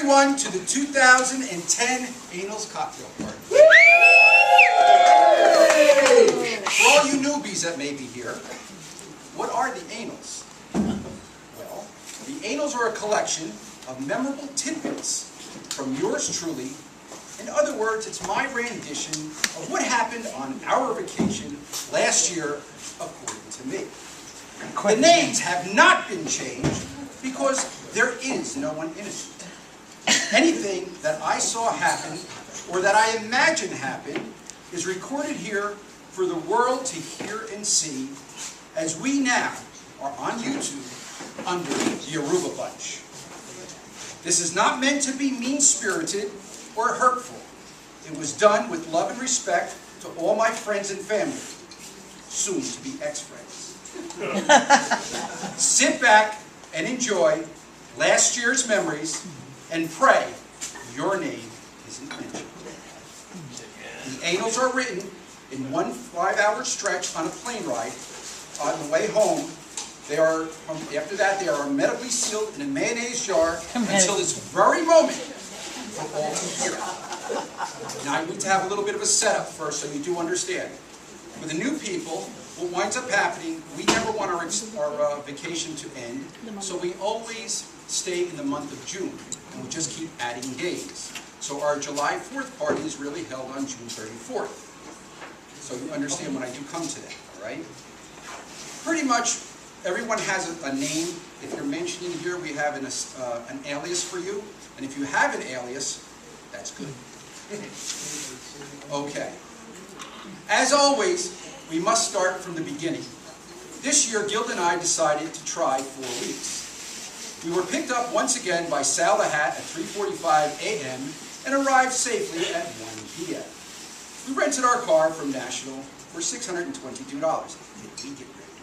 everyone to the 2010 Anals Cocktail Party. For all you newbies that may be here, what are the Anals? Well, the Anals are a collection of memorable tidbits from yours truly. In other words, it's my rendition of what happened on our vacation last year, according to me. The names have not been changed because there is no one innocent. Anything that I saw happen or that I imagine happened is recorded here for the world to hear and see, as we now are on YouTube under the Aruba Bunch. This is not meant to be mean-spirited or hurtful. It was done with love and respect to all my friends and family, soon to be ex-friends. Sit back and enjoy last year's memories and pray your name isn't mentioned. The Anals are written in one 5-hour stretch on a plane ride. On the way home, after that, they are medically sealed in a mayonnaise jar until this very moment for all to hear. Now I need to have a little bit of a setup first so you do understand. For the new people, what winds up happening, we never want our vacation to end, so we always stay in the month of June, and we just keep adding days. So our July 4th party is really held on June 34th. So you understand when I do come to that, all right? Pretty much everyone has a name. If you're mentioning here, we have an alias for you, and if you have an alias, that's good. Okay. As always, we must start from the beginning. This year, Gilda and I decided to try 4 weeks. We were picked up once again by Sal the Hat at 3:45 a.m. and arrived safely at 1 p.m. We rented our car from National for $622. Did we get ready?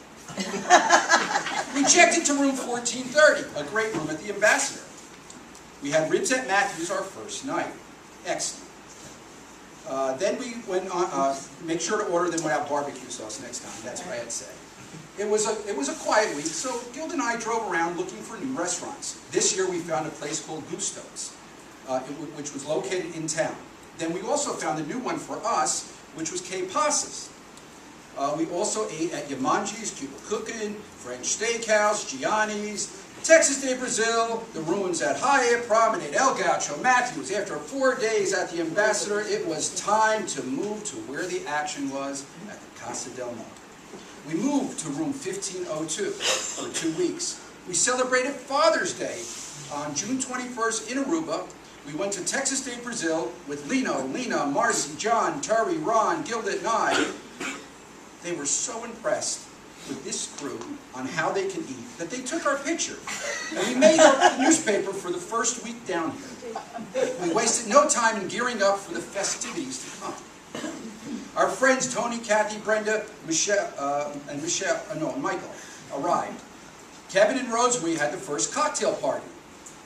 We checked into room 1430, a great room at the Ambassador. We had ribs at Matthew's our first night. Excellent. Then we went on, make sure to order them without barbecue sauce next time. That's what I had to say. It was a quiet week, so Gilda and I drove around looking for new restaurants. This year we found a place called Gusto's, which was located in town. Then we also found a new one for us, which was Que Pasas. We also ate at Yamanji's, Cuba Cookin', French Steakhouse, Gianni's, Texas de Brazil, the ruins at Hyatt, Promenade, El Gaucho, Matthews. After 4 days at the Ambassador, it was time to move to where the action was at the Casa del Mar. We moved to room 1502 for 2 weeks. We celebrated Father's Day on June 21st in Aruba. We went to Texas de Brazil with Lino, Lena, Marcy, John, Terry, Ron, Gilda, and I. They were so impressed with this crew on how they can eat that they took our picture. And we made our newspaper for the first week down here. We wasted no time in gearing up for the festivities to come. Our friends Tony, Kathy, Brenda, Michelle, and Michael arrived. Kevin and Rosemary had the first cocktail party.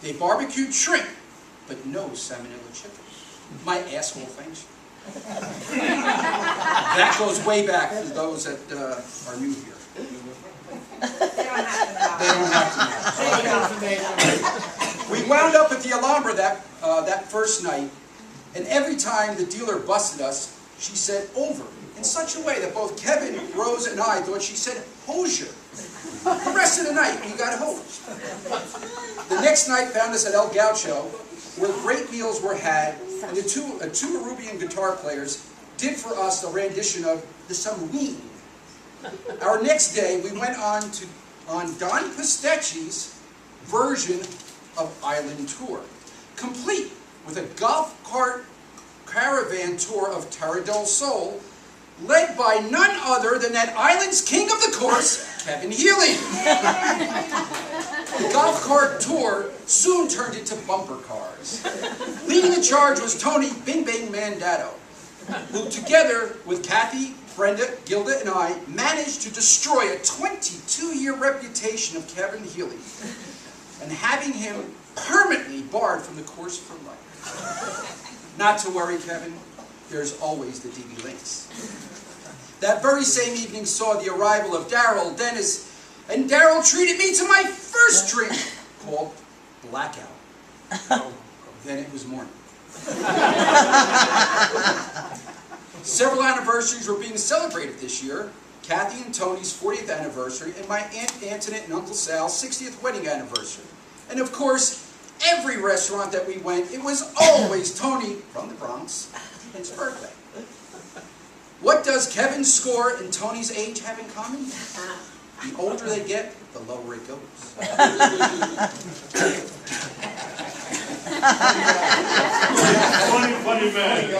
They barbecued shrimp, but no salmonella chicken. My asshole thanks you. That goes way back for those that are new here. They don't have to know. We wound up at the Alhambra that first night, and every time the dealer busted us, she said over in such a way that both Kevin, Rose, and I thought she said hosier. The rest of the night, we got hosed. The next night found us at El Gaucho, where great meals were had, and the two Arubian guitar players did for us a rendition of the Submarine. Our next day, we went on Don Pistecchi's version of Island Tour, complete with a golf cart caravan tour of Terra del Sol, led by none other than that island's king of the course, Kevin Healy. The golf cart tour soon turned into bumper cars. Leading the charge was Tony Bing Bing Mandato, who together with Kathy, Brenda, Gilda, and I managed to destroy a 22-year reputation of Kevin Healy and having him permanently barred from the course for life. Not to worry, Kevin, there's always the DB Links. That very same evening saw the arrival of Daryl, Dennis, and Daryl treated me to my first drink, called Blackout. Then it was morning. Several anniversaries were being celebrated this year. Kathy and Tony's 40th anniversary and my Aunt Antoinette and Uncle Sal's 60th wedding anniversary. And of course, every restaurant that we went, it was always Tony from the Bronx, his birthday. What does Kevin's score and Tony's age have in common? The older they get, the lower it goes. Funny man.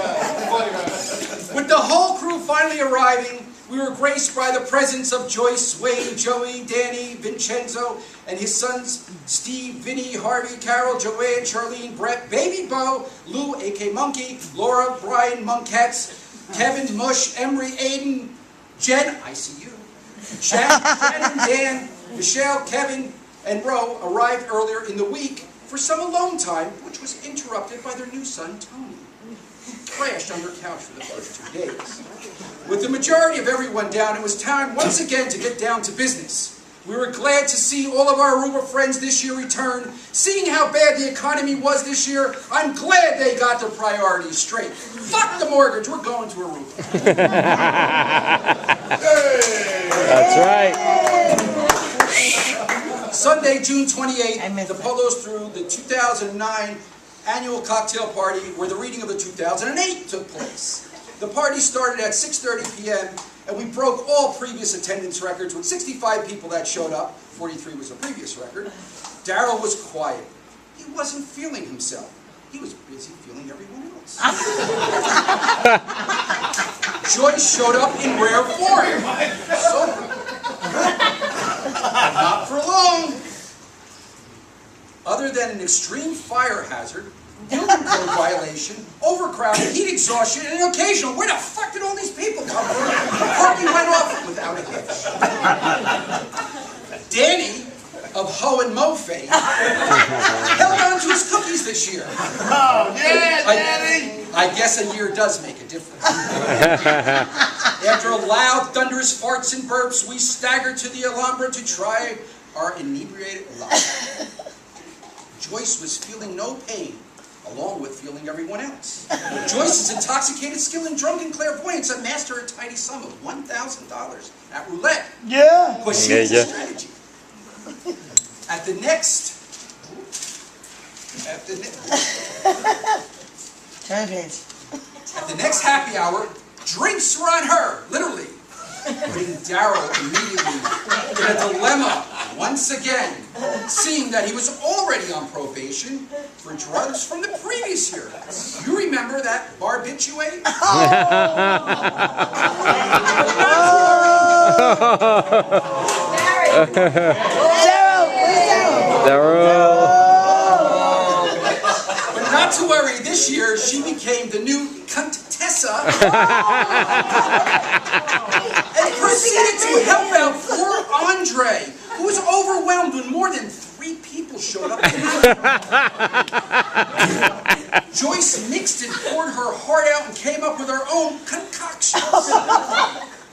With the whole crew finally arriving, we were graced by the presence of Joyce, Wayne, Joey, Danny, Vincenzo, and his sons Steve, Vinny, Harvey, Carol, Joanne, Charlene, Brett, Baby Bo, Lou, A.K. Monkey, Laura, Brian, Monkets, Kevin, Mush, Emery, Aiden, Jen, I see you, Shannon, Dan, Michelle, Kevin, and Ro arrived earlier in the week for some alone time, which was interrupted by their new son, Tony, who crashed on their couch for the first 2 days. With the majority of everyone down, it was time once again to get down to business. We were glad to see all of our Aruba friends this year return. Seeing how bad the economy was this year, I'm glad they got their priorities straight. Fuck the mortgage, we're going to Aruba. That's right. Sunday, June 28th, the Polos threw the 2009 annual cocktail party where the reading of the 2008 took place. The party started at 6:30 p.m. and we broke all previous attendance records with 65 people that showed up. 43 was the previous record. Daryl was quiet. He wasn't feeling himself. He was busy feeling everyone else. Joyce showed up in rare form. Sober. Not for long. Other than an extreme fire hazard, building code violation, overcrowding, heat exhaustion, and an occasional, where the fuck did all these people come from? Parking went off without a hitch. Danny, of Ho and Mo fame, held on to his cookies this year. Oh, yeah, Danny! I guess a year does make a difference. After loud, thunderous farts and burps, we staggered to the Alhambra to try our inebriated luck. Joyce was feeling no pain, along with feeling everyone else. Joyce's intoxicated skill in drunken clairvoyance amassed her a tidy sum of $1,000 at roulette. Yeah. Because she was a strategy. At the next happy hour, drinks were on her, literally. Putting Daryl immediately in a dilemma once again, seeing that he was already on probation for drugs from the previous year. You remember that barbiturate? But not to worry, this year she became the new Contessa and proceeded to help out poor Andre, who was overwhelmed when more than 3 people showed up. Joyce mixed and poured her heart out and came up with her own concoctions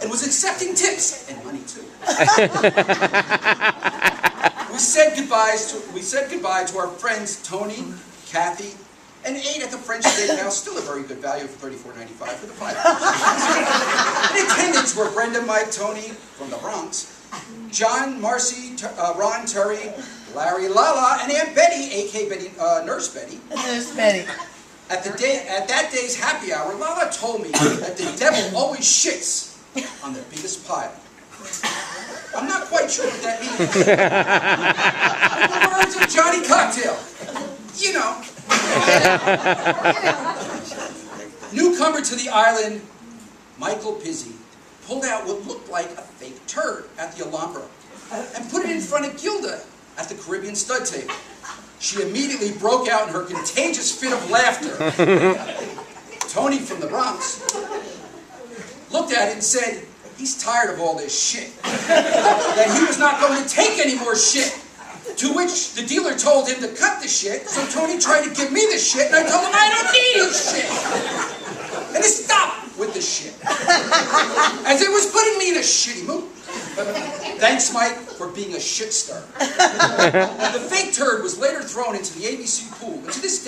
and was accepting tips and money too. We said goodbye to our friends Tony, Kathy, and ate at the French Steakhouse, still a very good value for $34.95 for the 5 In attendance were Brenda, Mike, Tony from the Bronx, John, Marcy, Ron, Terry, Larry, Lala, and Aunt Betty, a.k.a. Betty, Nurse Betty. Nurse Betty. At that day's happy hour, Lala told me that the devil always shits on the biggest pile. I'm not quite sure what that means. In the words of Johnny Cocktail, you know. Newcomer to the island, Michael Pizzi, pulled out what looked like a fake turd at the Alhambra and put it in front of Gilda at the Caribbean stud table. She immediately broke out in her contagious fit of laughter. Tony from the Bronx looked at it and said, he's tired of all this shit. That he was not going to take any more shit. To which the dealer told him to cut the shit, so Tony tried to give me the shit, and I told him I don't need his shit. And to stop with the shit. As it was putting me in a shitty mood. Thanks, Mike, for being a shit star. The fake turd was later thrown into the ABC pool, and to this day,